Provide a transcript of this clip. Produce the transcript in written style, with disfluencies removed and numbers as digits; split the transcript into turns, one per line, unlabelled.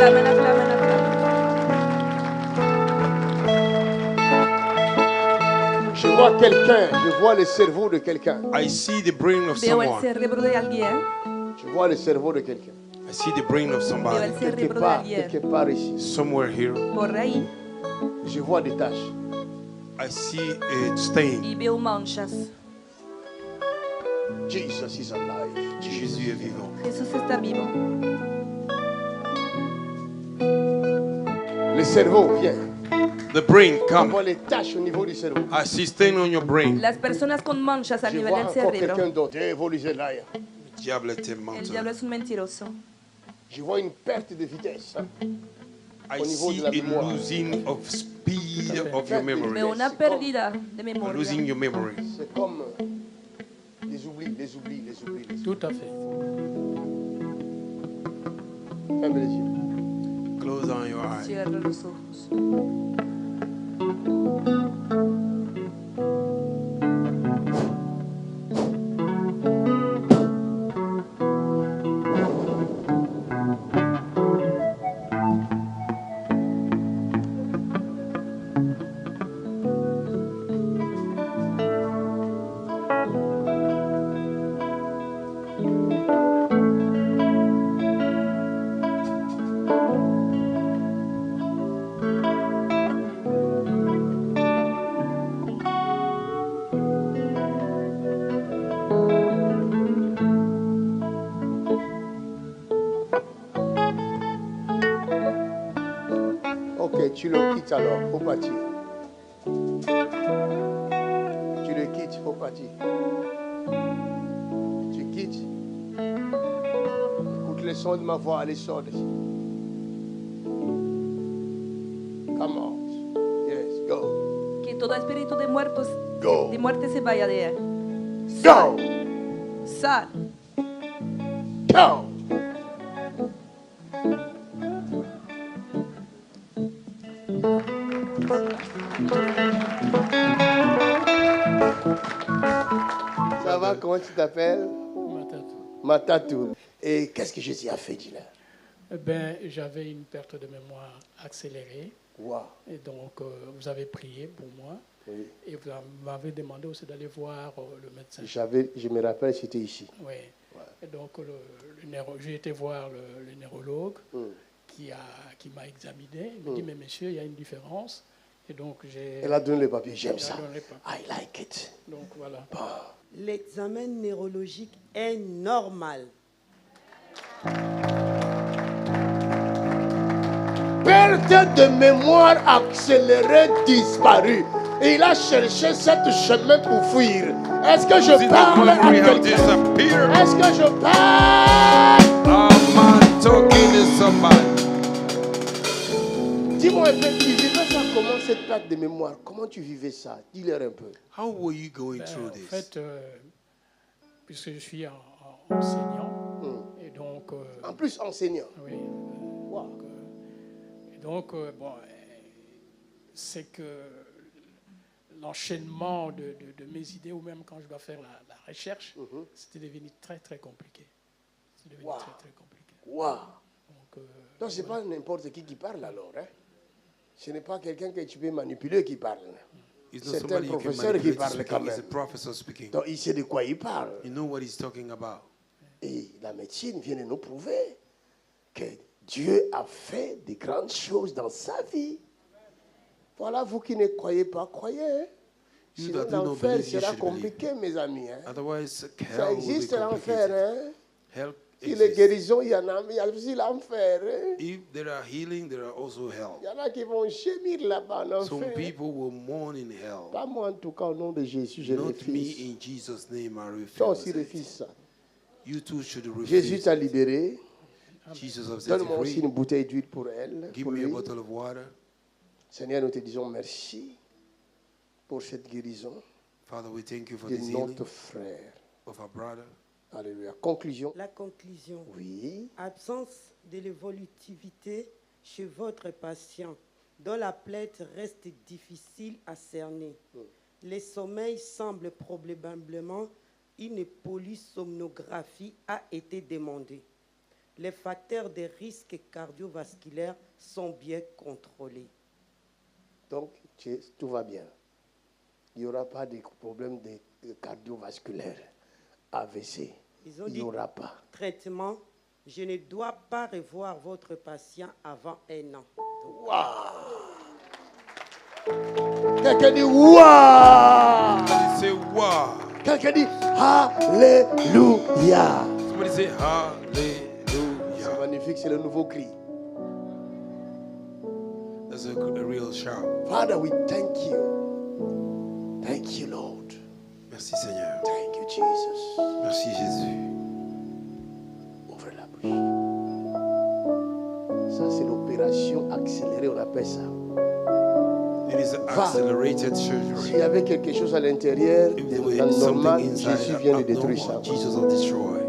acclamen, acclamen, acclamen.
Je vois quelqu'un, je vois le cerveau de quelqu'un.
I see the brain of
Veo el
someone.
cerebro de alguien.
Je vois le cerveau de quelqu'un.
I see the brain of
Veo el
somebody.
cerebro de alguien.
Quelque part ici.
Somewhere here.
Por ahí.
Je vois des taches.
I see a stain.
Y veo manchas.
Jesus is alive.
Jésus est vivant.
Jesús está vivo.
Le cerveau, viens.
The brain,
On
come.
voit les taches au niveau du cerveau.
I see stain on your brain.
Las personas con manchas a
Je
nivel
vois
del
encore quelqu'un
cerebro.
d'autre. Dieu est là.
Le diable est un
El
menteur.
diablo es un mentiroso.
Je vois une perte de vitesse.
I
Au niveau
see
de la
a
mémoire.
losing of speed of your memory.
Veo una pérdida de
Losing
memoria.
your memory.
C'est comme les oublis.
Tout à fait.
Ferme les yeux.
Close on your eyes.
Cierra los ojos.
Ok, tu le quittes alors, faut partir. Tu le quittes, faut partir. Tu quittes. Écoute le son de ma voix, allez, sors d'ici. Come on. Yes, go.
Que todo espíritu de muertos,
Go.
de muerte se vaya de él.
Go.
Sal.
Go. Ça va, comment tu t'appelles? Matatou. Et qu'est-ce que Jésus a fait, dis-le?
Eh ben, j'avais une perte de mémoire accélérée.
Wow.
Et donc, vous avez prié pour moi.
Oui.
Et vous m'avez demandé aussi d'aller voir le médecin.
Je me rappelle, c'était ici.
Oui. Et donc, j'ai été voir le neurologue qui m'a examiné. Il me dit, mais monsieur, il y a une différence. Et donc,
Elle a donné le papier, j'aime
Elle a
ça.
donné le papier.
I like it.
Donc, voilà.
L'examen neurologique est normal.
Perte de mémoire accélérée disparue. Et il a cherché ce chemin pour fuir. Est-ce que je parle à quelqu'un? Est-ce que je parle?
I'm talking to somebody.
Dis-moi un peu, tu vivais ça comment, cette perte de mémoire? Comment tu vivais ça? Dis-leur un peu.
How were you going
Ben,
through
en
this?
fait, puisque je suis enseignant, et donc...
En plus, enseignant.
oui.
Wow.
Et donc, bon, c'est que l'enchaînement de mes idées, ou même quand je dois faire la recherche, c'était devenu très, très compliqué. C'est devenu très, très compliqué.
Wow.
Donc,
ce n'est pas n'importe qui parle alors. Hein? Ce n'est pas quelqu'un que tu peux manipuler qui parle.
It's not
C'est un
somebody you can
professeur qui
manipulate
parle
speaking.
quand
It's a
même.
professor speaking.
Donc il sait de quoi il parle.
You know what he's talking about.
Et la médecine vient de nous prouver que Dieu a fait de grandes choses dans sa vie. Voilà, vous qui ne croyez pas, croyez. Hein? Sinon l'enfer sera compliqué, mes amis. Hein?
Otherwise,
Ça
hell will be
existe l'enfer.
complicated.
Hein?
Hell
Si les
exists.
guérisons, il y en a, mais il y a aussi l'enfer. Hein?
If there are healing, there are also hell.
Il y en a qui vont gémir là-bas en
Some
enfer.
people will mourn in hell.
Pas moi en tout cas, au nom de Jésus, je
Not me,
refuse.
in Jesus' name, I
Toi
refuse.
aussi refuse ça.
You too should
Jésus
refuse.
t'a libéré.
Jesus has set you
Donne-moi aussi
free.
une bouteille d'huile pour elle.
Give
Pour
me a
lui.
bottle of water.
Seigneur, nous te disons merci pour cette guérison
Father, we thank you for
de
this healing
notre frère.
of our brother.
Alléluia. Conclusion.
La conclusion.
Oui.
Absence de l'évolutivité chez votre patient, dont la plaie reste difficile à cerner. Le sommeil semble probablement une polysomnographie a été demandée. les facteurs de risque cardiovasculaire sont bien contrôlés.
Donc, tout va bien. Il n'y aura pas de problème cardiovasculaire. AVC.
Ils ont
Il n'y
dit,
aura pas.
traitement, je ne dois pas revoir votre patient avant 1 an.
Quelqu'un dit waouh.
Somebody say, wow.
Quelqu'un dit Alléluia.
Somebody say,
C'est
hallelujah.
magnifique, c'est le nouveau cri.
That's a real shout.
Father, we thank you. Thank you, Lord.
Merci Seigneur.
Thank you, Jesus.
Merci Jésus.
Ouvre la bouche. Ça, c'est l'opération accélérée, on appelle ça.
It is an accelerated
S'il
surgery.
y avait quelque chose à l'intérieur,
If there
dans le
was something
normal,
inside
Jésus vient de
abnormal,
détruire ça.
Jesus will destroy.